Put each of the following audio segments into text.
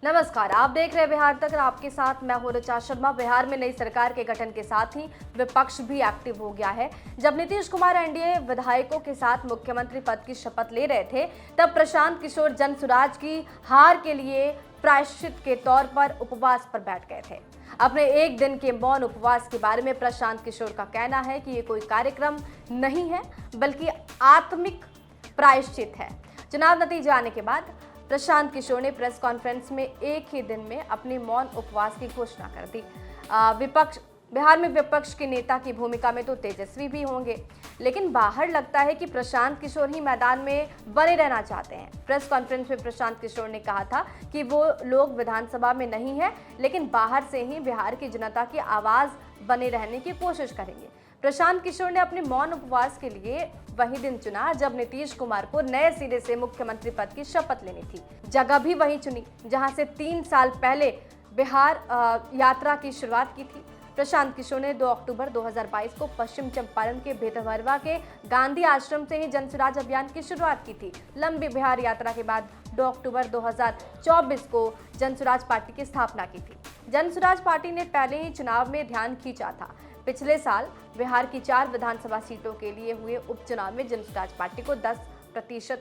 नमस्कार, आप देख रहे हैं बिहार तक और आपके साथ मैं हूं ऋचा शर्मा। बिहार में नई सरकार के गठन के साथ ही विपक्ष भी एक्टिव हो गया है। जब नीतीश कुमार एनडीए विधायकों के साथ मुख्यमंत्री पद की शपथ ले रहे थे, तब प्रशांत किशोर जनसुराज की हार के लिए प्रायश्चित के तौर पर उपवास पर बैठ गए थे। अपने एक दिन के मौन उपवास के बारे में प्रशांत किशोर का कहना है कि ये कोई कार्यक्रम नहीं है, बल्कि आत्मिक प्रायश्चित है। चुनाव नतीजे आने के बाद प्रशांत किशोर ने प्रेस कॉन्फ्रेंस में एक ही दिन में अपनी मौन उपवास की घोषणा कर दी। बिहार में विपक्ष के नेता की भूमिका में तो तेजस्वी भी होंगे, लेकिन बाहर लगता है कि प्रशांत किशोर ही मैदान में बने रहना चाहते हैं। प्रेस कॉन्फ्रेंस में प्रशांत किशोर ने कहा था कि वो लोग विधानसभा में नहीं है, लेकिन बाहर से ही बिहार की जनता की आवाज बने रहने की कोशिश करेंगे। प्रशांत किशोर ने अपने मौन उपवास के लिए वही दिन चुना जब नीतीश कुमार को नए सिरे से मुख्यमंत्री पद की शपथ लेनी थी। जगह भी वही चुनी जहां से 3 साल पहले बिहार यात्रा की शुरुआत की थी। प्रशांत किशोर ने 2 अक्टूबर 2022 को पश्चिम चंपारण के भेतरवा के गांधी आश्रम से ही जनसुराज अभियान की शुरुआत की थी। लंबी बिहार यात्रा के बाद 2 अक्टूबर 2024 को जनसुराज पार्टी की स्थापना की थी। जनसुराज पार्टी ने पहले ही चुनाव में ध्यान खींचा था। पिछले साल बिहार की 4 विधानसभा सीटों के लिए हुए उपचुनाव में जनसुराज पार्टी को 10%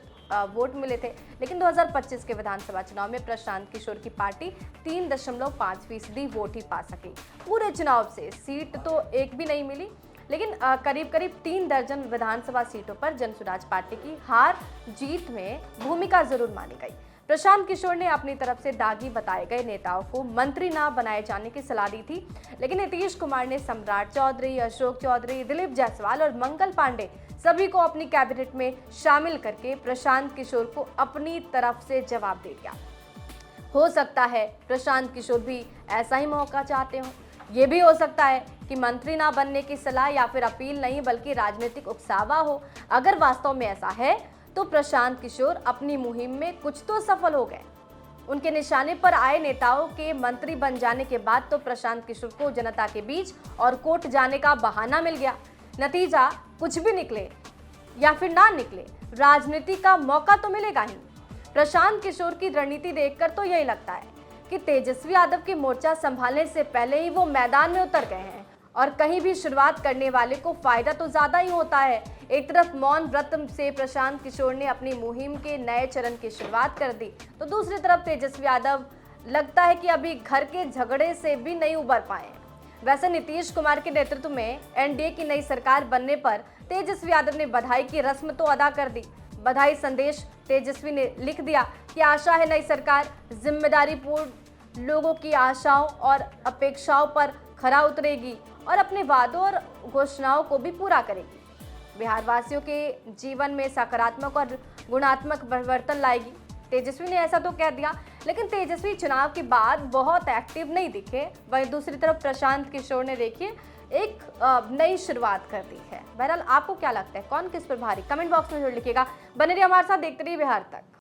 वोट मिले थे, लेकिन 2025 के विधानसभा चुनाव में प्रशांत किशोर की पार्टी 3.5% वोट ही पा सकी। पूरे चुनाव से सीट तो एक भी नहीं मिली, लेकिन करीब 3 दर्जन विधानसभा सीटों पर जनसुराज पार्टी की हार जीत में भूमिका जरूर मानी गई। प्रशांत किशोर ने अपनी तरफ से दागी बताए गए नेताओं को मंत्री ना बनाए जाने की सलाह दी थी, लेकिन नीतीश कुमार ने सम्राट चौधरी, अशोक चौधरी, दिलीप जायसवाल और मंगल पांडे सभी को अपनी कैबिनेट में शामिल करके प्रशांत किशोर को अपनी तरफ से जवाब दे दिया। हो सकता है प्रशांत किशोर भी ऐसा ही मौका चाहते हो। ये भी हो सकता है कि मंत्री ना बनने की सलाह या फिर अपील नहीं बल्कि राजनीतिक उकसावा हो। अगर वास्तव में ऐसा है तो प्रशांत किशोर अपनी मुहिम में कुछ तो सफल हो गए। उनके निशाने पर आए नेताओं के मंत्री बन जाने के बाद तो प्रशांत किशोर को जनता के बीच और कोर्ट जाने का बहाना मिल गया। नतीजा कुछ भी निकले या फिर ना निकले, राजनीति का मौका तो मिलेगा ही। प्रशांत किशोर की रणनीति देखकर तो यही लगता है कि तेजस्वी यादव की मोर्चा संभालने से पहले ही वो मैदान में उतर गए हैं और कहीं भी शुरुआत करने वाले को फायदा तो ज्यादा ही होता है। एक तरफ मौन व्रत से प्रशांत किशोर ने अपनी मुहिम के नए चरण की शुरुआत कर दी, तो दूसरी तरफ तेजस्वी यादव लगता है कि अभी घर के झगड़े से भी नहीं उबर पाए। वैसे नीतीश कुमार के नेतृत्व में एनडीए की नई सरकार बनने पर तेजस्वी यादव ने बधाई की रस्म तो अदा कर दी। बधाई संदेश तेजस्वी ने लिख दिया कि आशा है नई सरकार जिम्मेदारीपूर्ण लोगों की आशाओं और अपेक्षाओं पर खरा उतरेगी और अपने वादों और घोषणाओं को भी पूरा करेगी। बिहार वासियों के जीवन में सकारात्मक और गुणात्मक परिवर्तन लाएगी। तेजस्वी ने ऐसा तो कह दिया, लेकिन तेजस्वी चुनाव के बाद बहुत एक्टिव नहीं दिखे। वहीं दूसरी तरफ प्रशांत किशोर ने देखिए एक नई शुरुआत कर दी है। बहरहाल आपको क्या लगता है, कौन किस पर भारी? कमेंट बॉक्स में जरूर लिखिएगा। बने रहिए हमारे साथ, देखते रहिए बिहार तक।